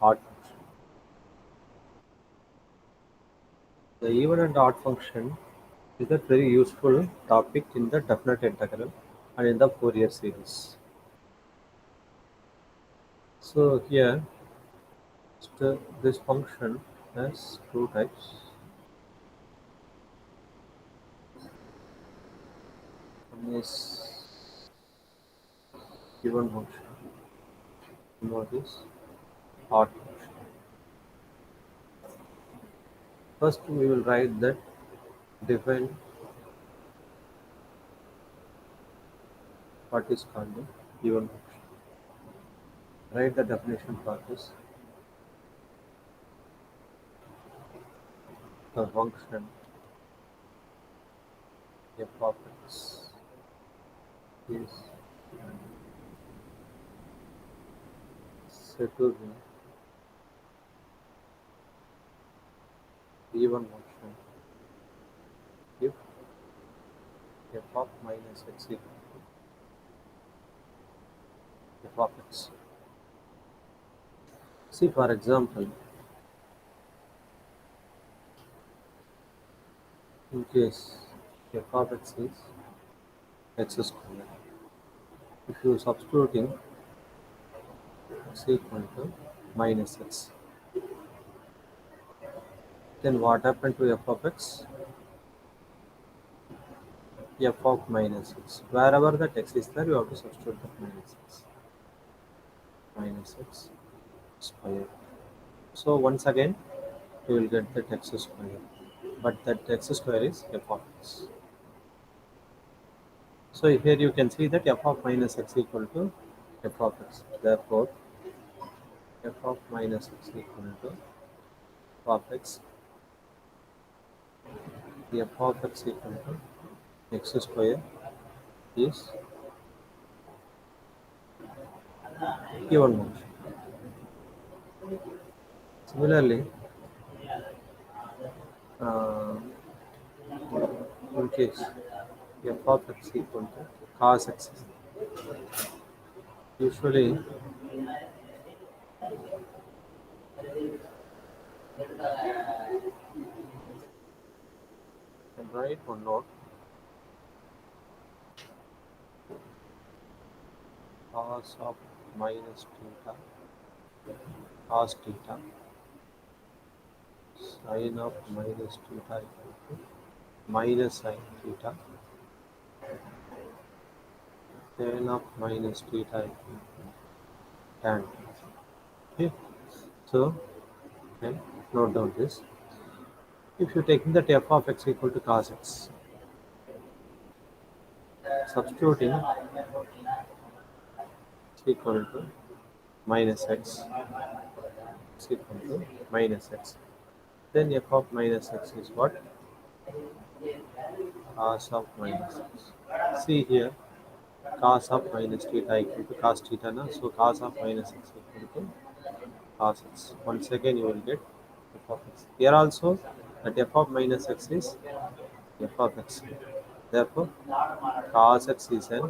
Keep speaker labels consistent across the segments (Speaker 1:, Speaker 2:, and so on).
Speaker 1: odd function. The even and odd function is a very useful topic in the definite integral and in the Fourier series. So here this function has two types. One is given function, and one is odd function. First we will write that define what is called the given function. Write the definition for this. The function f of x is said to be given function if f of minus x equal to f of x. See, for example, in case f of x is x square, if you substituting x equal to minus x, then what happened to f of x? F of minus x. Wherever the x is there, you have to substitute that minus x square. So once again, you will get that x square, but that x square is f of x. So here you can see that f of minus x equal to f of x. Therefore, f of minus x equal to f of x. The f of x equal to x square is given function. Similarly, uh, in case f of x equal to cos x, usually can write one note cos of minus theta cos theta sin of minus theta equal to minus sin theta tan of minus theta equal to tan theta. Okay, so then note down this. If you take that f of x equal to cos x, substituting x equal to minus x is equal to minus x, then f of minus x is what? Cos of minus x. See here, cos of minus theta equal to cos theta na, so cos of minus x equal to cos x. Once again you will get f of x. Here also that f of minus x is f of x. Therefore, cos x is an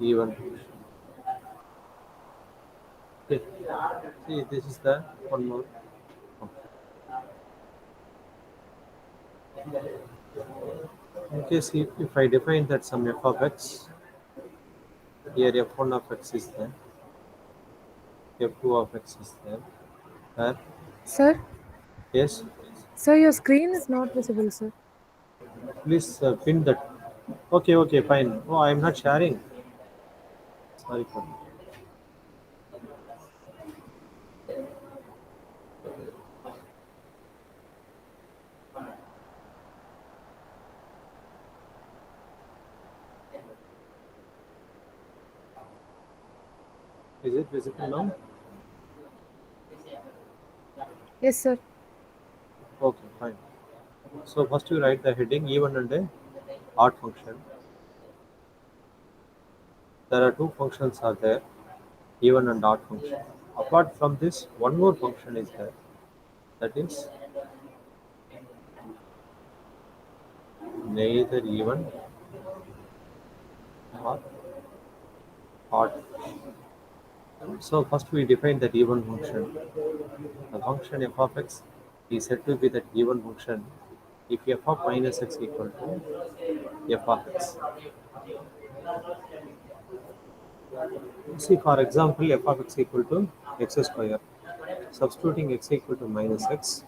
Speaker 1: even function. Okay. See, this is the one more function. In case if I define that some f of x, here f1 of x is there, f2 of x is there, where
Speaker 2: Sir?
Speaker 1: yes,
Speaker 2: Sir, your screen is not visible, sir.
Speaker 1: please pin that. Okay, okay, fine. Oh, I am not sharing. Sorry for that. Is it visible now?
Speaker 2: Yes, sir.
Speaker 1: Okay, fine. So first you write the heading even and a odd function. There are two functions are there, even and odd function. Apart from this, one more function is there. That is neither even nor odd. So first we define that even function. The function f of x is said to be that even function if f of minus x equal to f of x. See, for example, f of x equal to x square. Substituting x equal to minus x,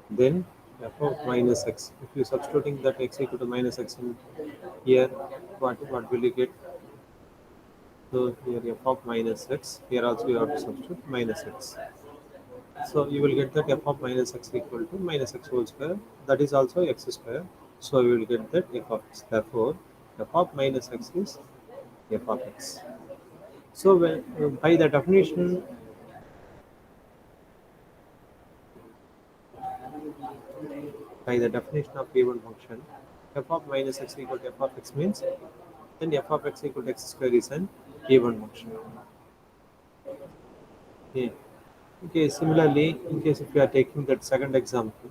Speaker 1: then f of minus x. If you substituting that x equal to minus x in here, what will you get? So here f of minus x. Here also you have to substitute minus x. So you will get that f of minus x equal to minus x whole square. That is also x square. So you will get that f of x. Therefore, f of minus x is f of x. So when, by the definition of even function, f of minus x equal to f of x means then f of x equal to x square is an even function. Okay. Okay. Similarly, in case if you are taking that second example,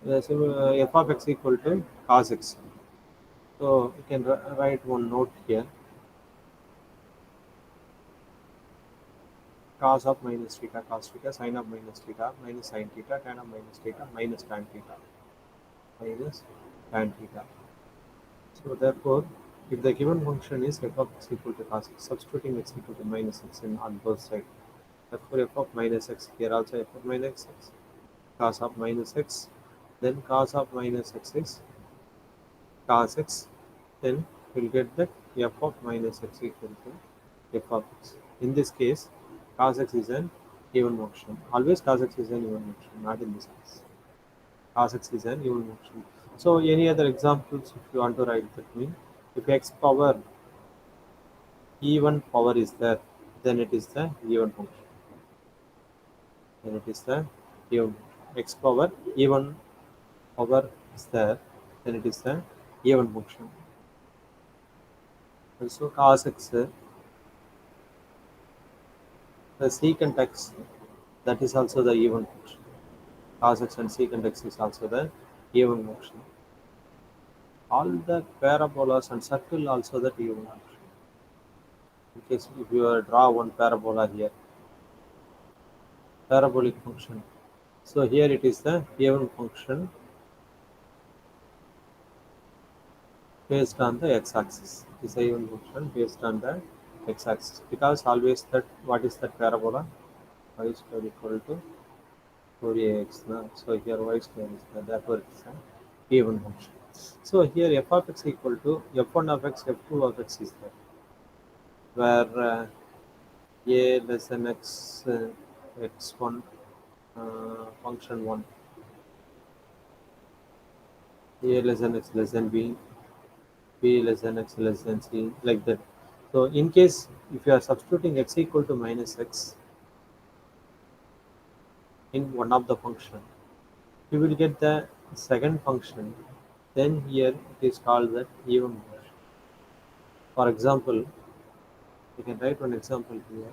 Speaker 1: f of x equal to cos x. So you can write one note here. Cos of minus theta, cos theta, sine of minus theta, minus sine theta, tan of minus theta, minus tan theta, minus tan theta. So therefore, if the given function is f of x equal to cos x, substituting x equal to minus x in on both sides. Therefore, f of minus x here also f of minus x, cos of minus x, then cos of minus x is cos x, then we'll get that f of minus x equal to f of x. In this case, cos x is an even function. Always cos x is an even function, not in this case. Cos x is an even function. So any other examples if you want to write that mean if x power even power is there, then it is the even function. Then it is the even x power even power is there, then it is the even function. Also cos x, the secant x, that is also the even function. Cos x and secant x is also the even function. All the parabolas and circle also the even function. In case if you draw one parabola here, parabolic function. So here it is the even function based on the x-axis. It is a even function based on the x-axis because always that what is that parabola? Y square equal to 4ax. So here y square is there. Therefore it is an even function. So here f of x equal to f1 of x, f2 of x is there, where a less than x, x1 function 1, a less than x less than b, b less than x less than c, like that. So in case if you are substituting x equal to minus x in one of the function, you will get the second function. Then here it is called that even function. For example, you can write one example here.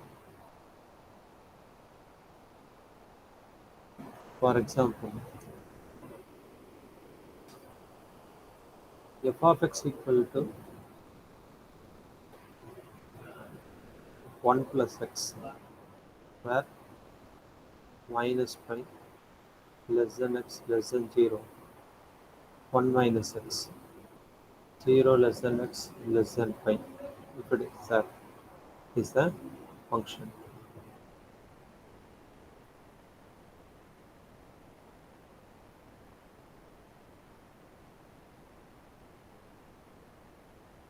Speaker 1: For example, f of x equal to 1 plus x, where minus pi less than x less than 0, 1 minus x, 0 less than x less than pi. If it is that is the function.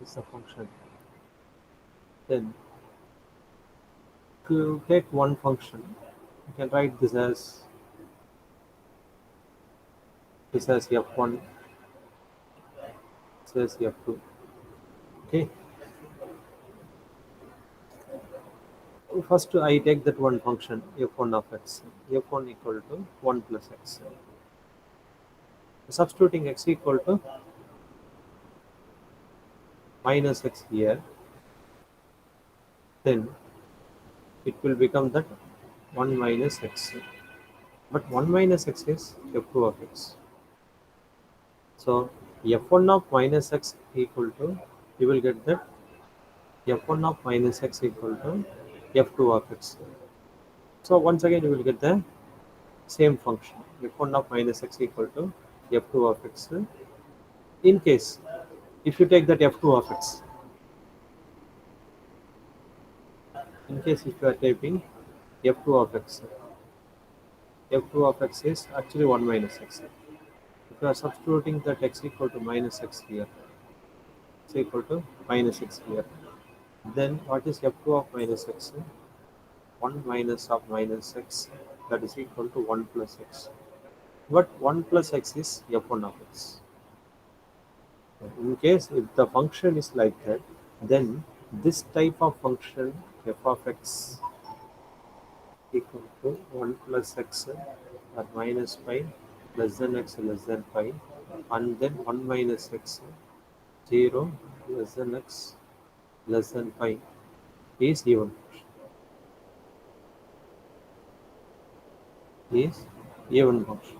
Speaker 1: Is the function. Then to take one function, you can write this as f1, this as f2. Okay. First, I take that one function f1 of x, f1 equal to 1 plus x. Substituting x equal to minus x here, then it will become that 1 minus x. But 1 minus x is f2 of x. So f1 of minus x equal to, you will get that f1 of minus x equal to f2 of x. So once again you will get the same function f1 of minus x equal to f2 of x. In case if you take that f2 of x, in case if you are typing f2 of x, f2 of x is actually 1 minus x. If you are substituting that x equal to minus x here, x equal to minus x here, then what is f2 of minus x? 1 minus of minus x, that is equal to 1 plus x. But 1 plus x is f1 of x. In case if the function is like that, then this type of function f of x equal to 1 plus x or minus pi less than x less than pi, and then 1 minus x 0 less than x less than pi is even function. Is even function.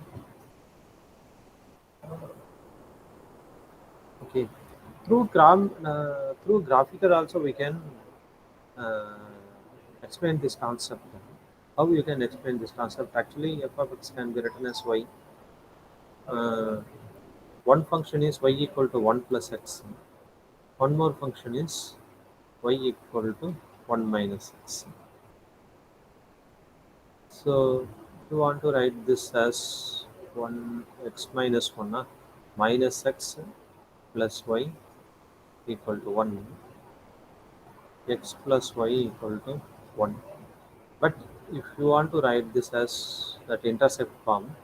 Speaker 1: Okay. Through graphical also we can uh, explain this concept. How you can explain this concept? Actually, f of x can be written as y. Uh, one function is y equal to 1 plus x. One more function is y equal to 1 minus x. So, if you want to write this as 1 x minus 1, minus x plus y equal to 1, x plus y equal to 1. But if you want to write this as that intercept form,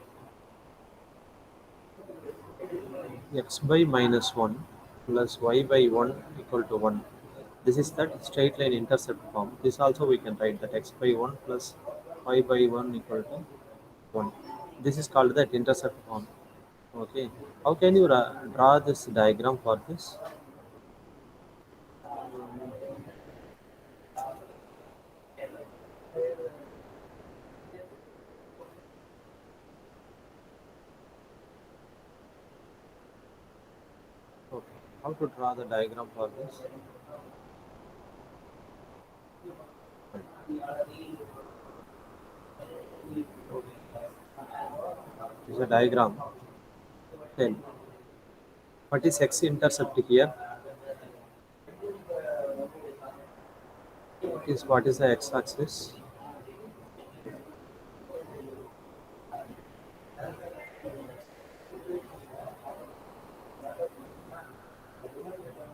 Speaker 1: x by minus 1 plus y by 1 equal to 1. This is that straight line intercept form. This also we can write that x by 1 plus y by 1 equal to 1. This is called that intercept form. Okay. How can you draw this diagram for this? Okay. How to draw the diagram for this? This is a diagram. Then what is x-intercept here? What is the x-axis?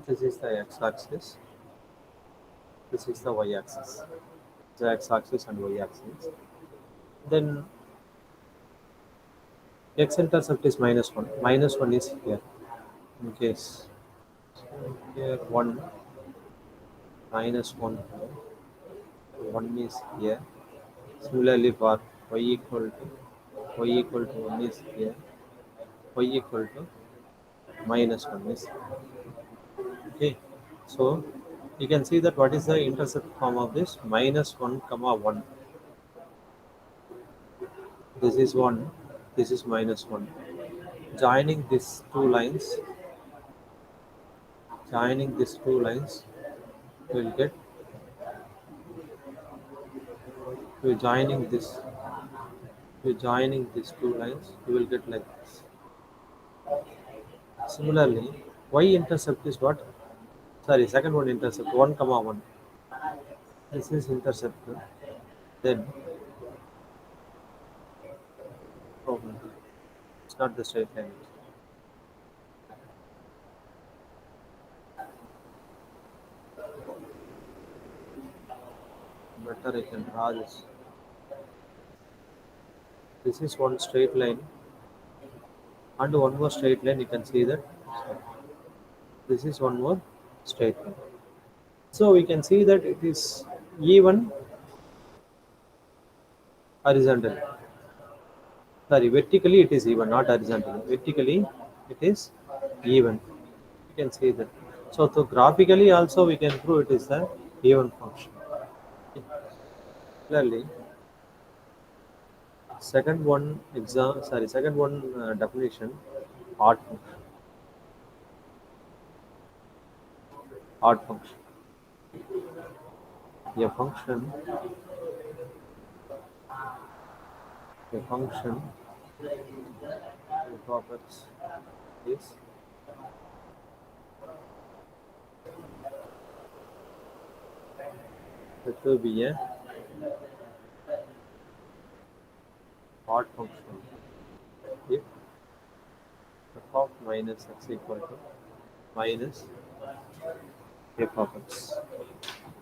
Speaker 1: This is the x-axis. This is the y-axis. The x-axis and y-axis. Then x-intercept is minus 1. Minus 1 is here. In case here 1 minus 1 here. 1 is here. Similarly for y equal to 1 is here. Y equal to minus 1 is here. Okay. So you can see that what is the intercept form of this minus 1 comma 1. This is 1. This is minus 1. Joining these two lines, joining these two lines, you will get you joining this you joining these two lines, you will get like this. Similarly, y-intercept is what? Sorry, second one intercept 1 comma 1. This is intercept. Then oh, it's not the straight line. Better I can draw this. This is one straight line and one more straight line. You can see that this is one more straight line. So we can see that it is even horizontally. Sorry, vertically it is even, not horizontally. Vertically it is even. You can see that. So to graphically also we can prove it is a even function. Clearly, second one definition, odd function. Odd function. a function f of x is said to be a odd function if f of minus x equal to minus f of x.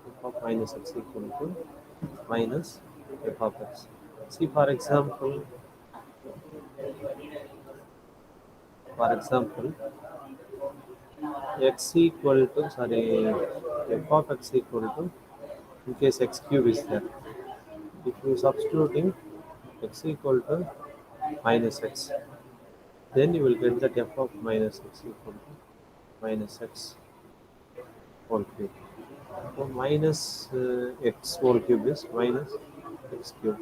Speaker 1: F of minus x equal to minus f of x. See, for example, x equal to sorry f of x equal to, in case x cube is there, if you substituting x equal to minus x, then you will get that f of minus x equal to minus x whole cube. So minus x whole cube is minus x cube,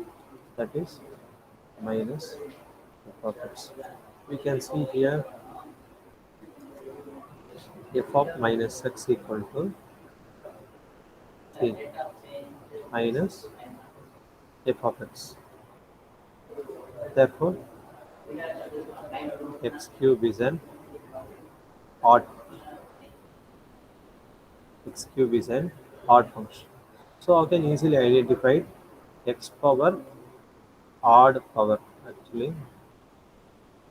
Speaker 1: that is minus f of x. We can see here f of minus x equal to 3 minus f of x. Therefore, x cube is an odd x cube is an odd function. So I can easily identify x power odd power. Actually,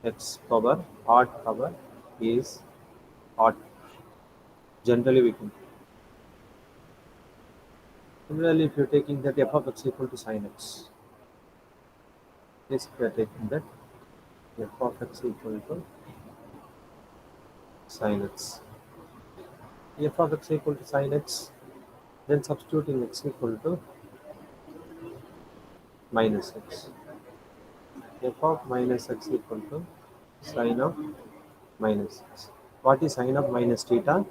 Speaker 1: x power odd power is odd. Generally, we can. Similarly, if you're taking that f of x equal to sin x, yes, we are taking that f of x equal to sin x. F of x equal to sin x, then substituting x equal to minus x. F of minus x equal to sin of minus x. What is sin of minus theta?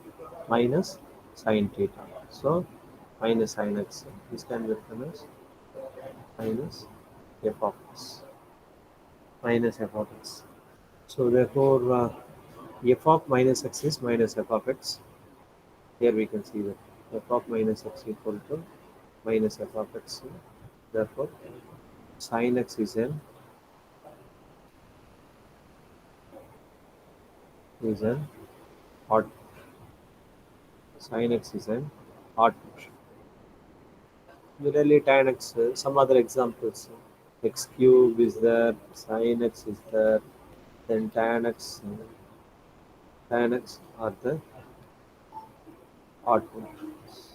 Speaker 1: Minus sin theta. So minus sin x. This can be written as minus f of x. Minus f of x. So therefore, f of minus x is minus f of x. Here we can see that f of minus x equal to minus f of x. Therefore, sin x is an odd. Sin x is an odd function. Similarly, tan x, some other examples. X cube is there, sin x is there, then tan x are the odd functions.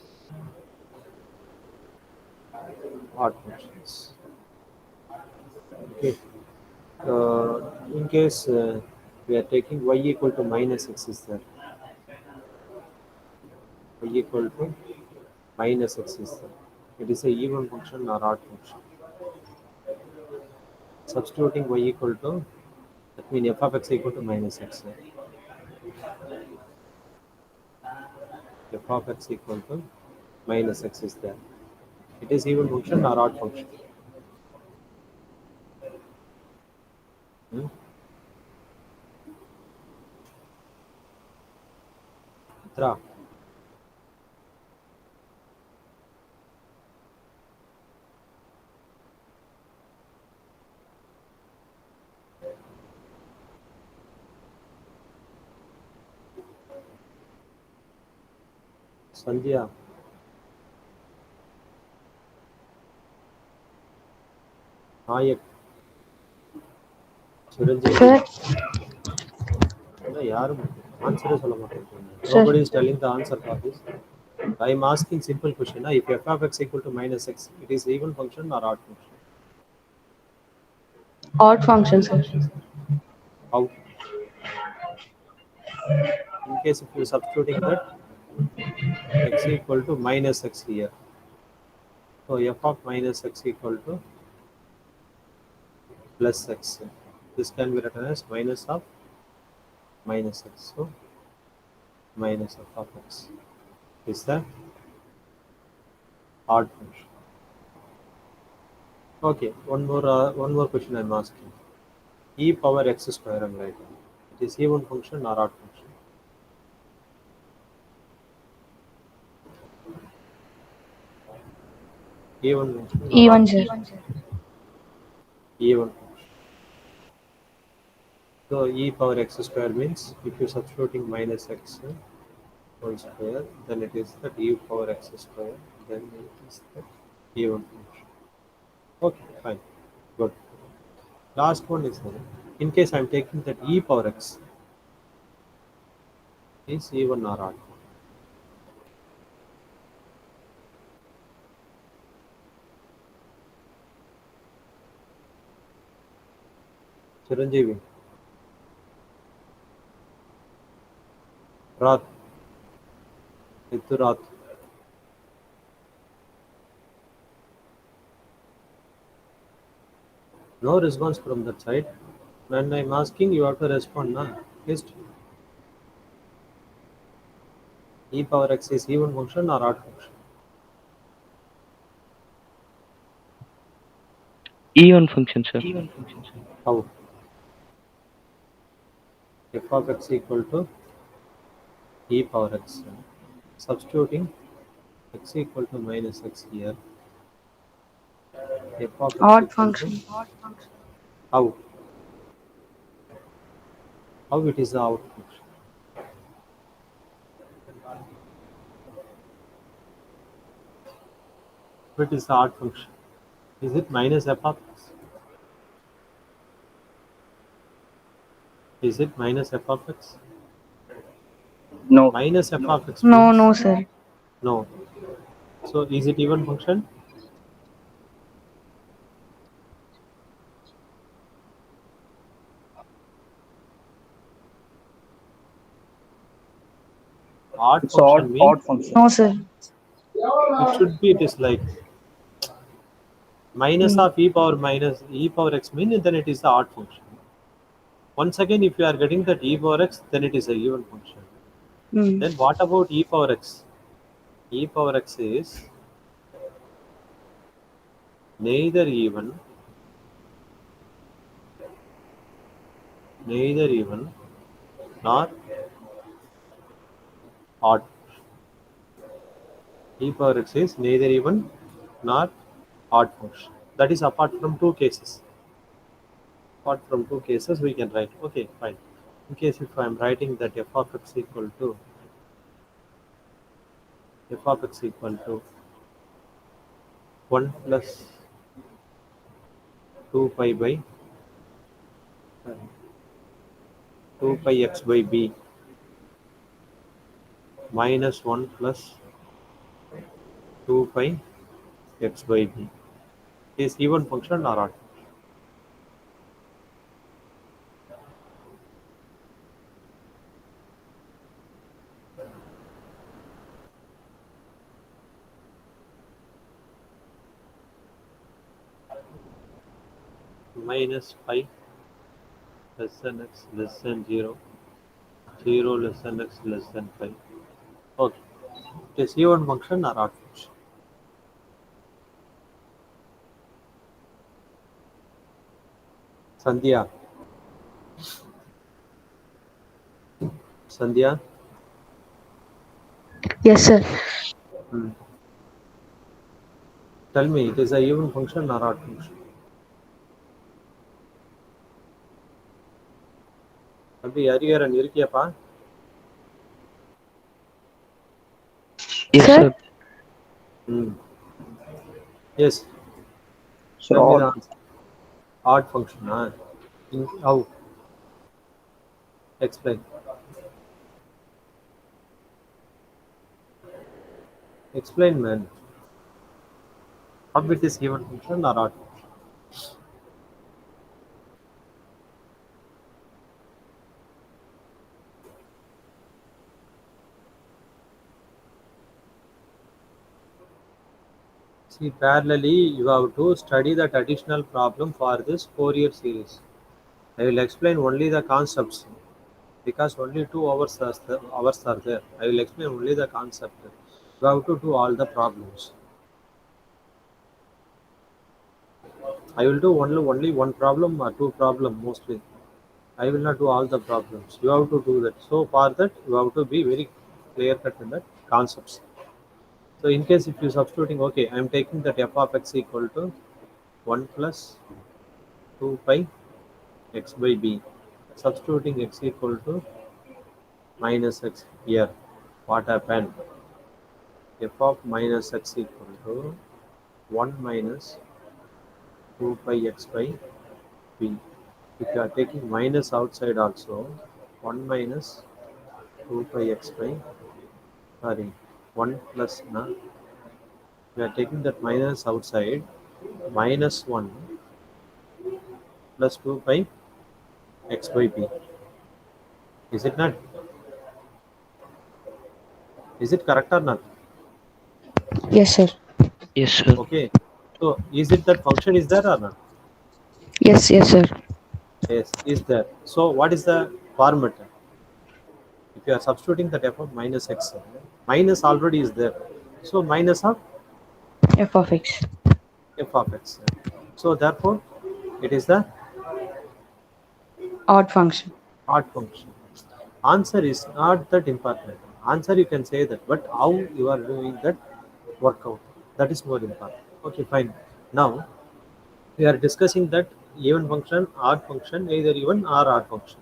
Speaker 1: Odd functions. Okay. In case we are taking y equal to minus x is there, y equal to minus x is there. It is a even function or odd function. Substituting y equal to, that means f of x equal to minus x. F of x equal to minus x is there. It is even function or odd function. Hmm? Mitra, Sandhya, Nayak, Chiranjeevi,
Speaker 3: Sir,
Speaker 1: என்ன யாரும் ஆன்சரே சொல்ல மாட்டேங்கிறாங்க.
Speaker 3: sir,
Speaker 1: Nobody is telling the answer for this. I am asking simple question. If f of x equal to minus x, it is even function or odd function?
Speaker 3: odd function, sir.
Speaker 1: How? In case if you are substituting that x equal to minus x here, so f of minus x equal to plus x. This can be written as minus of minus x. So minus f of x is the odd function. Okay, one more question I'm asking. E power x square, I'm writing. It is even function or odd function? Even function or odd
Speaker 3: Even, sir.
Speaker 1: function? Even function. So e power x square means if you're substituting minus x whole square, then it is that e power x square, then it is that even function. Okay, fine. Good. Last one is in case I'm taking that e power x is even or odd. Chiranjeevi, Rath, Rath. No response from that side. When I'm asking, you have to respond, na? Just e power x is even function or odd function?
Speaker 4: Even function, sir.
Speaker 1: How? F of x equal to e power x. Substituting x equal to minus x here. F of x
Speaker 3: Odd
Speaker 1: equal to
Speaker 3: function.
Speaker 1: how? How it is the out function? If it is the odd function, is it minus f of x? Is it minus f of x?
Speaker 5: No.
Speaker 1: Minus f of x
Speaker 3: No,
Speaker 1: means
Speaker 3: no, sir.
Speaker 1: no. So is it even function? Odd
Speaker 5: It's odd
Speaker 1: function means
Speaker 5: odd function.
Speaker 3: No, sir.
Speaker 1: it should be. It is like minus
Speaker 3: Mm.
Speaker 1: of e power x mean then it is the odd function. Once again, if you are getting that e power x, then it is a even function.
Speaker 3: Mm.
Speaker 1: Then what about e power x? E power x is neither even, neither even nor odd. E power x is neither even nor odd function. That is apart from two cases. Apart from two cases, we can write. Okay, fine. In case if I am writing that f of x equal to f of x equal to 1 plus 2 pi by 2 pi x by b minus 1 plus 2 pi x by b is even function or odd? Minus pi less than x less than 0, 0 less than x less than pi. Okay, it is even function or odd function? Sandhya, Sandhya,
Speaker 3: Yes, sir.
Speaker 1: hmm. Tell me, it is a even function or odd function? அப்படி Hariharan இருக்கியாப்பா?
Speaker 4: Yes,
Speaker 3: Sir?
Speaker 4: sir.
Speaker 1: Hmm. Yes,
Speaker 5: So
Speaker 1: tell me the
Speaker 5: odd.
Speaker 1: answer. Odd function, huh? In how? Explain. Explain, man. How it is even function or odd function? See, parallelly, you have to study that additional problem for this Fourier series. I will explain only the concepts because only 2 hours hours are there. I will explain only the concept. You have to do all the problems. I will do only one problem or two problem mostly. I will not do all the problems. You have to do that. So for that, you have to be very clear cut in the concepts. So in case if you substituting, okay, I am taking that f of x equal to 1 plus 2 pi x by b. Substituting x equal to minus x here. What happened? F of minus x equal to 1 minus 2 pi x by b. If you are taking minus outside also, 1 minus 2 pi x by, sorry, 1 plus, na, we are taking that minus outside, minus 1 plus 2 pi x by b. Is it not? Is it correct or not?
Speaker 3: Yes, sir.
Speaker 4: Yes, sir.
Speaker 1: Okay. So is it that function is there or not?
Speaker 3: Yes, yes, sir.
Speaker 1: Yes, is there. So what is the format? If you are substituting that f of minus x, minus already is there. So minus of
Speaker 3: F of x.
Speaker 1: f of x. So therefore, it is the
Speaker 3: Odd function.
Speaker 1: odd function. Answer is not that important. Answer you can say that, but how you are doing that workout, that is more important. Okay, fine. Now we are discussing that even function, odd function, either even or odd function.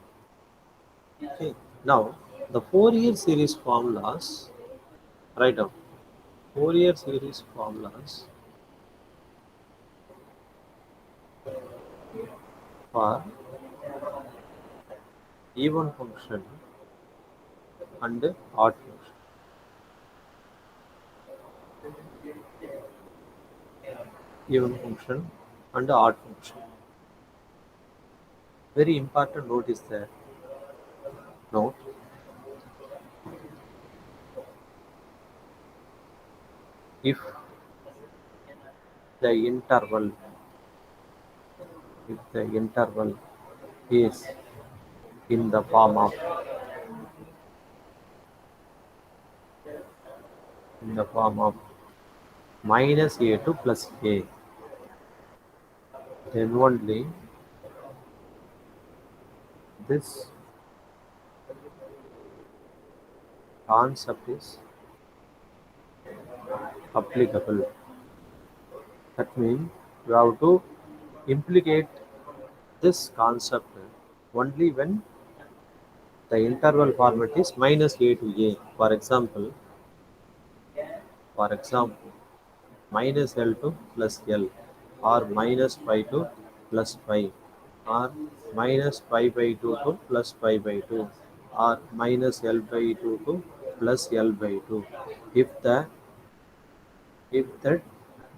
Speaker 1: Okay. Now the Fourier series formulas. Write down Fourier series formulas for even function and odd function. Even function and odd function. Very important note is there. Note, if the interval, if the interval is in the form of, in the form of minus a to plus a, then only this concept is applicable. That means you have to implicate this concept only when the interval format is minus a to a. For example, minus L to plus L, or minus pi to plus pi, or minus pi by 2 to plus pi by 2, or minus L by 2 to plus L by 2. If the if that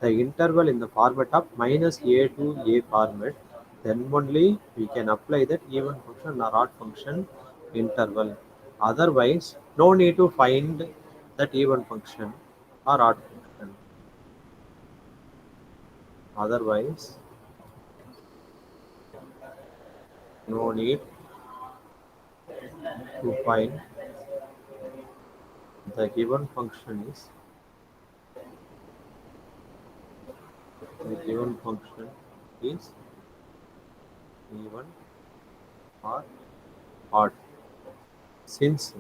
Speaker 1: the interval in the format of minus a to a format, then only we can apply that even function or odd function interval. Otherwise, no need to find that even function or odd function. Otherwise, no need to find the given function is the given function is even or odd. Since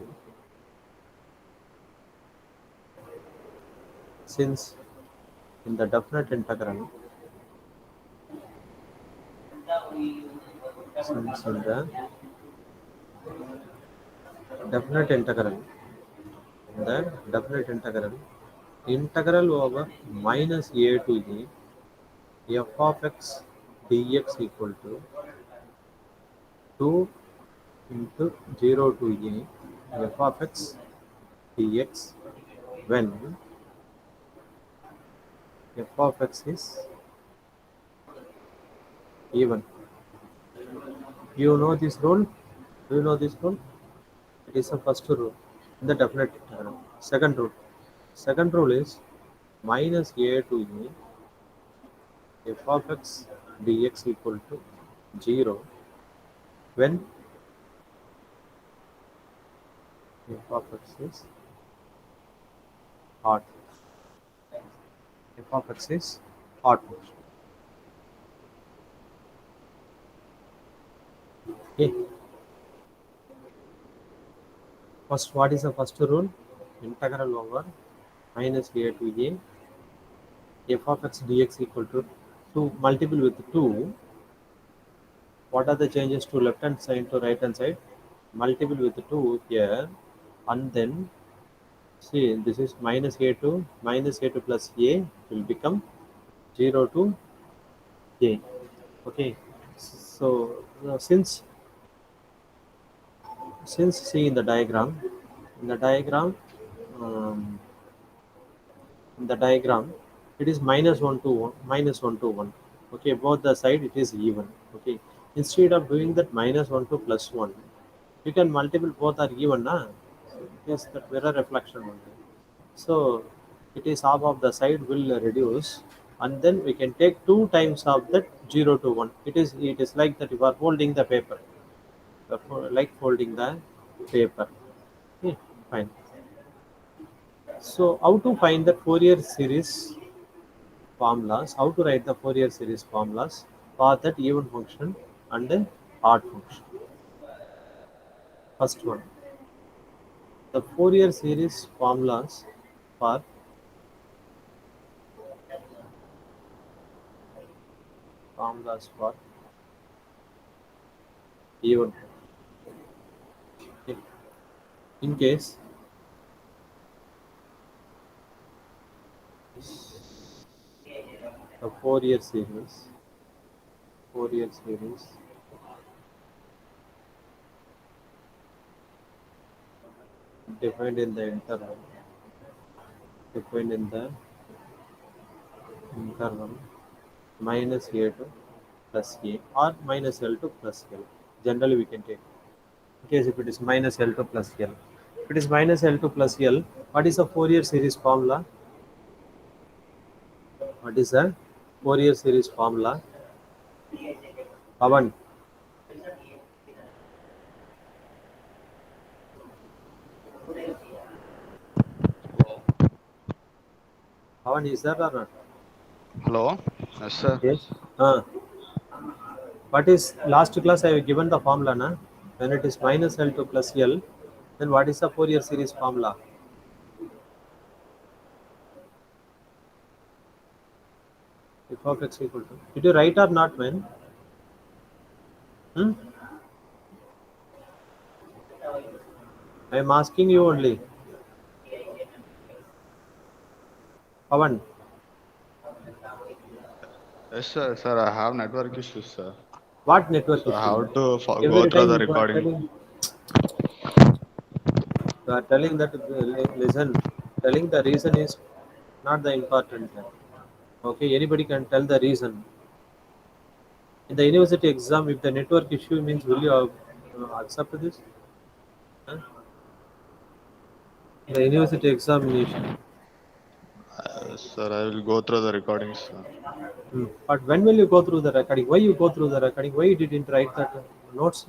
Speaker 1: in the definite integral, since in the definite integral, the definite integral over minus a to a f of x dx equal to 2 into 0 to a f of x dx when f of x is even. You know this rule? Do you know this rule? It is the first rule in the definite integral. Second rule is minus a to f of x dx equal to 0 when f of x is odd. F of x is odd function. Okay. First, what is the first rule? Integral over minus a to a, f of x dx equal to 2 multiple with 2. What are the changes to left hand side to right hand side? Multiple with 2 here, and then see this is minus a to plus a will become 0 to a. Okay, so since see in the diagram, um, in the diagram, it is minus 1 to 1, minus 1 to 1. Okay, both the side it is even. Okay, instead of doing that minus 1 to plus 1, you can multiple both are even, na? So, yes, that mirror reflection only. So it is half of the side will reduce, and then we can take 2 times of that 0 to 1. It is like that you are holding the paper, like holding the paper. Okay, fine. So how to find the Fourier series formulas? How to write the Fourier series formulas for that even function and the odd function? First one, the Fourier series for formulas for even function. Okay. In case the Fourier series defined in the interval, defined in the interval minus a to plus a or minus L to plus L. Generally, we can take. In case if it is minus L to plus L. If it is minus L to plus L, what is the Fourier series formula? What is the Fourier series formula? Pavan, Pavan is there or not?
Speaker 6: Hello. Yes, sir.
Speaker 1: Yes. What is last class I have given the formula, na? When it is minus L to plus L, then what is the Fourier series formula? F of x equal to. Did you write or not, man? Hmm? I am asking you only. Pavan,
Speaker 6: Yes, sir. Sir, I have network issues, sir.
Speaker 1: what network
Speaker 6: So I
Speaker 1: issue?
Speaker 6: have to go
Speaker 1: Every
Speaker 6: through
Speaker 1: time
Speaker 6: the
Speaker 1: you are
Speaker 6: recording.
Speaker 1: telling that listen, telling the reason is not the important. Okay, anybody can tell the reason. In the university exam, if the network issue means, will you accept this? Huh? The university examination.
Speaker 6: Sir, I will go through the recordings, sir.
Speaker 1: But when will you go through the recording? Why you go through the recording? Why you didn't write that notes?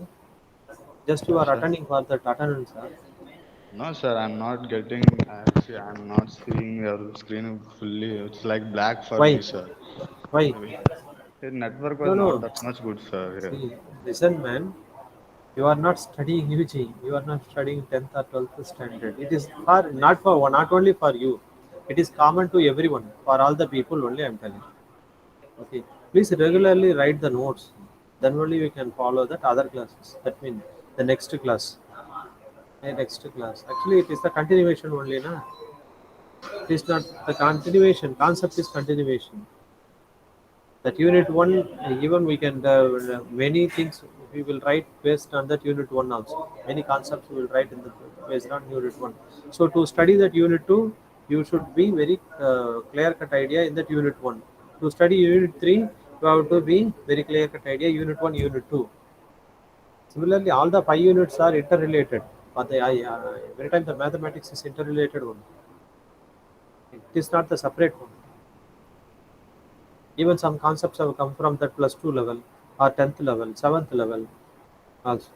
Speaker 1: Just you are
Speaker 6: Sir.
Speaker 1: attending for that attendance. Huh?
Speaker 6: No, sir, I'm not getting. Actually, I'm not seeing your screen fully. It's like black for
Speaker 1: Why?
Speaker 6: me, sir.
Speaker 1: Why?
Speaker 6: Maybe. The network was
Speaker 1: No,
Speaker 6: not
Speaker 1: no.
Speaker 6: that much good, sir. Here.
Speaker 1: See, listen, man. You are not studying UG. You are not studying 10th or 12th standard. It is for not only for you. It is common to everyone. For all the people only, I am telling. Okay. Please regularly write the notes. Then only we can follow that other classes. That means the next class. Next class. Actually, it is the continuation only, na. It is not the continuation. Concept is continuation. That unit one, even we can many things we will write based on that unit one also. Many concepts we will write in the based on unit one. So to study that unit two, you should be very clear cut idea in that unit one. To study unit three, you have to be very clear cut idea unit one, unit two. Similarly, all the 5 units are interrelated. But every time the mathematics is interrelated one. It is not the separate one. Even some concepts have come from that plus two level or 10th level, 7th level also.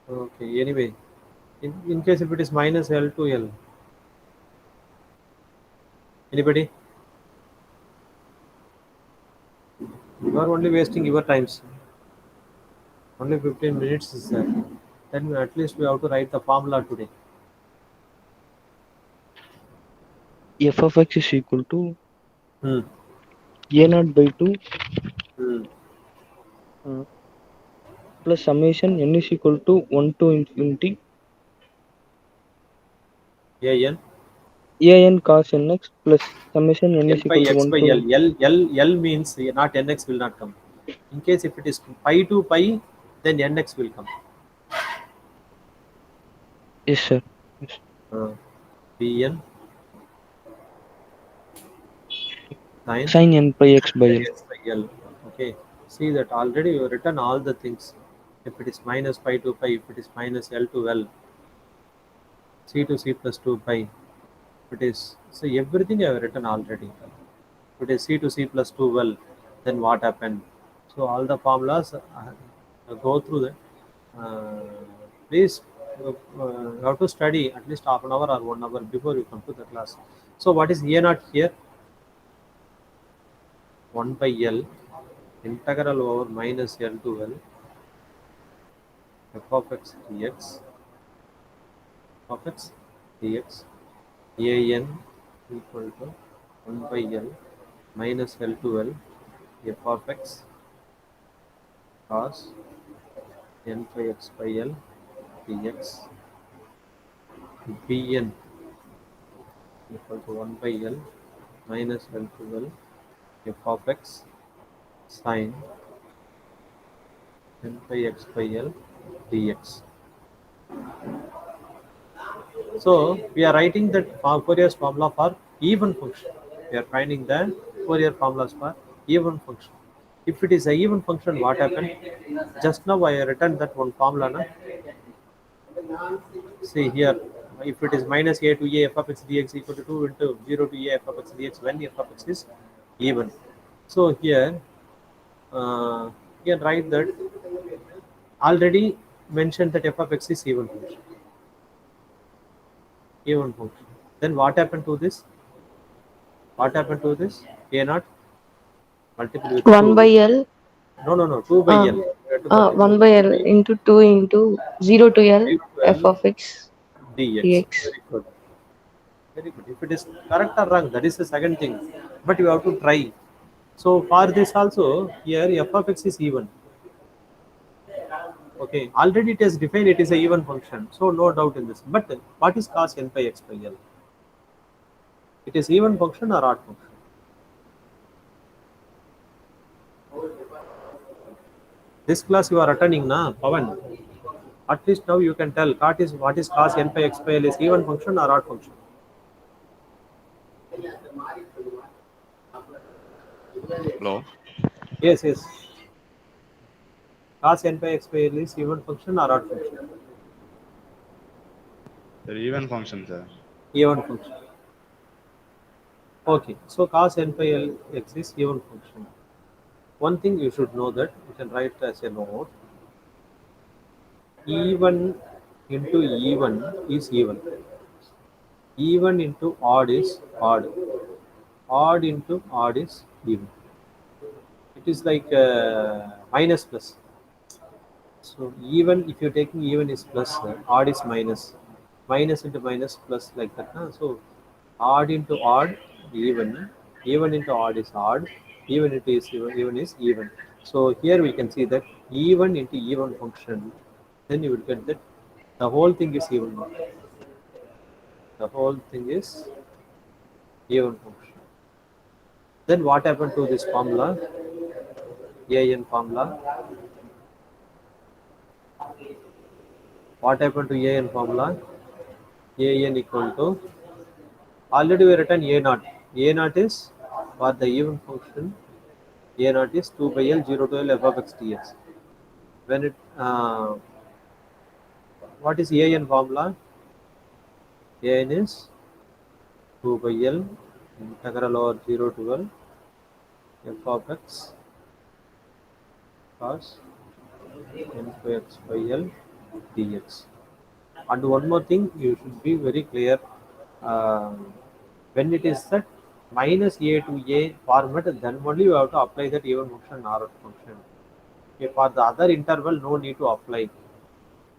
Speaker 1: Okay, anyway, in case if it is minus L to L, anybody? You are only wasting your times. Only 15 minutes is there. Then at least we have to write the formula today.
Speaker 4: f of x is equal to
Speaker 1: Hmm.
Speaker 4: a naught by 2
Speaker 1: Hmm.
Speaker 4: plus summation n is equal to 1 to infinity
Speaker 1: An
Speaker 4: an cos nx plus summation n
Speaker 1: L
Speaker 4: is
Speaker 1: by
Speaker 4: equal to
Speaker 1: x
Speaker 4: 1
Speaker 1: by
Speaker 4: to
Speaker 1: L. L means not nx will not come. In case if it is pi to pi, then nx will come.
Speaker 4: yes sir. Yes.
Speaker 1: Bn sin
Speaker 4: Sin n by x by l.
Speaker 1: x by L. Okay. See that already you have written all the things. If it is minus pi to pi, if it is minus L to L, C to C plus 2 pi. If it is, so everything I have written already. If it is C to C plus 2 well, then what happened? So all the formulas go through that. Uh, Please, you have to study at least half an hour or 1 hour before you come to the class. So what is A naught here? 1 by L integral over minus L to L f of x dx of x dx an equal to 1 by L minus L to L f of x cos n by x by L dx bn equal to 1 by L minus L to L f of x sin n by x by L dx. So we are writing that Fourier's formula for even function. We are finding the Fourier formulas for even function. If it is a even function, what happened? Just now I have written that one formula. Na? See here, if it is minus a to a f of x dx equal to 2 into 0 to a f of x dx when f of x is even. So here you can write that already mentioned that f of x is even function. Even function. Then what happened to this? What happened to this? A naught multiple with
Speaker 3: 1 by
Speaker 1: 2.
Speaker 3: L.
Speaker 1: No, no, no. 2 by
Speaker 3: Uh,
Speaker 1: L. We have to multiply
Speaker 3: 1
Speaker 1: with
Speaker 3: by
Speaker 1: 2
Speaker 3: L
Speaker 1: by
Speaker 3: into 2 into 0 to L
Speaker 1: 5 to
Speaker 3: f
Speaker 1: L
Speaker 3: of x
Speaker 1: dx.
Speaker 3: dx.
Speaker 1: Very good. Very good. If it is correct or wrong, that is the second thing. But you have to try. So for this also, here f of x is even. Okay. Already it is defined it is a even function. So no doubt in this. But what is cos n by x by L? It is even function or odd function? This class you are attending na, Pavan. At least now you can tell what is cos n by x by L is even function or odd function.
Speaker 6: Hello.
Speaker 1: Yes, yes. Cos n by x by L is even function or odd function?
Speaker 6: They're even function, sir.
Speaker 1: Even function. Okay, so cos n by L x is even function. One thing you should know that you can write as a note. Even into even is even. Even into odd is odd. Odd into odd is even. It is like minus plus. So even if you're taking even is plus, odd is minus, minus into minus plus like that. So odd into odd, even, even into odd is odd, even into is even is even. So here we can see that even into even function, then you will get that the whole thing is even. The whole thing is even function. Then what happened to this formula? An formula. What happened to An formula? An equal to already we written a naught. A naught is for the even function. A naught is 2 by L 0 to L f of x dx. When it what is an formula? An is 2 by L integral over 0 to L f of x cos n by x by L dx. And one more thing, you should be very clear when it is that minus a to a format, then only you have to apply that even function and odd function. Okay, for the other interval, no need to apply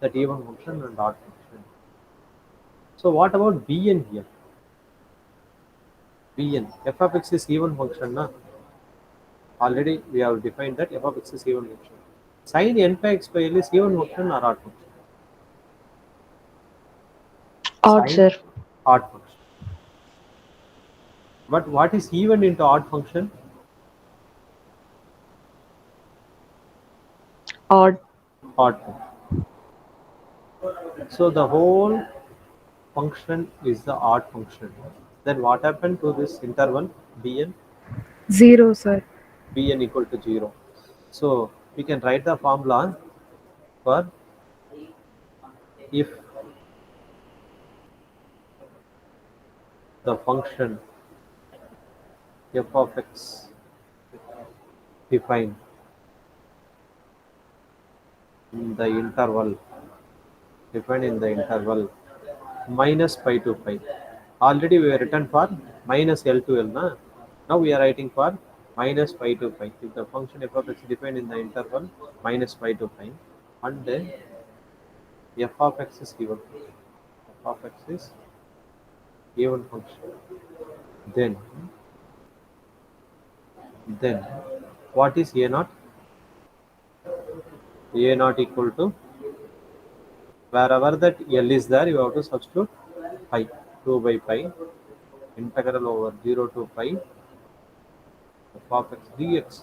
Speaker 1: that even function and odd function. So what about bn here? Bn. F of x is even function, na? Already we have defined that f of x is even function. Sin n pi x by L is even function or odd function?
Speaker 3: Odd,
Speaker 1: Sin
Speaker 3: sir.
Speaker 1: odd function. But what is even into odd function?
Speaker 3: Odd.
Speaker 1: Odd function. So the whole function is the odd function. Then what happened to this interval Bn?
Speaker 2: 0, sir.
Speaker 1: Bn equal to 0. So we can write the formula for if the function f of x defined in the interval minus pi to pi. Already we have written for minus L to L. Na? Now we are writing for minus pi to pi. If the function f of x defined in the interval minus pi to pi, and then f of x is given. F of x is given function. Then, then what is a naught? A naught equal to wherever that L is there, you have to substitute pi 2 by pi integral over 0 to pi f of x dx.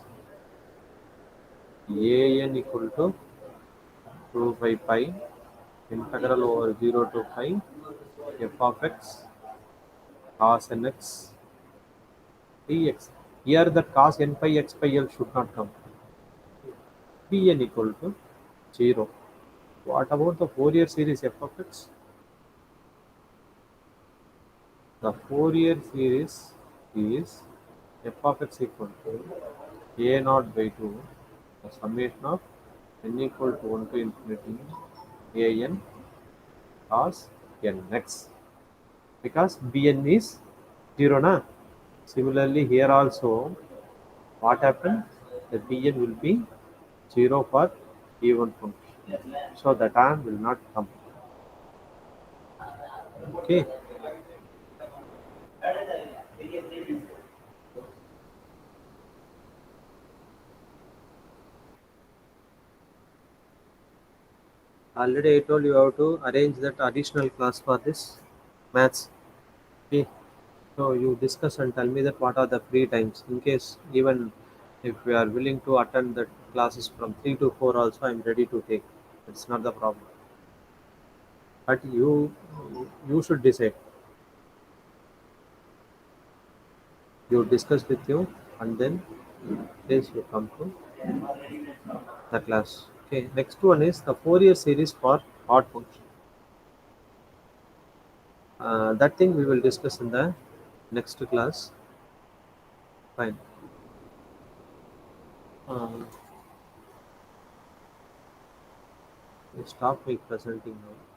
Speaker 1: An equal to 2 by pi integral over 0 to pi f of x cos nx dx. Here the cos n pi x by L should not come. Pn equal to 0. What about the Fourier series f of x? The Fourier series is f of x equal to a naught by 2, the summation of n equal to 1 to infinity a n cos nx, because bn is 0 na. Similarly here also what happened, the bn will be 0 for even function, so the term will not come. Okay. Already I told you how to arrange that additional class for this maths. Okay. So you discuss and tell me that what are the free times. In case even if we are willing to attend the classes from 3 to 4 also, I am ready to take. It's not the problem. But you should decide. You discuss with you and then please you come to the class. Okay. Next one is the Fourier series for odd function. That thing we will discuss in the next class. Fine. Uh, stop me presenting now.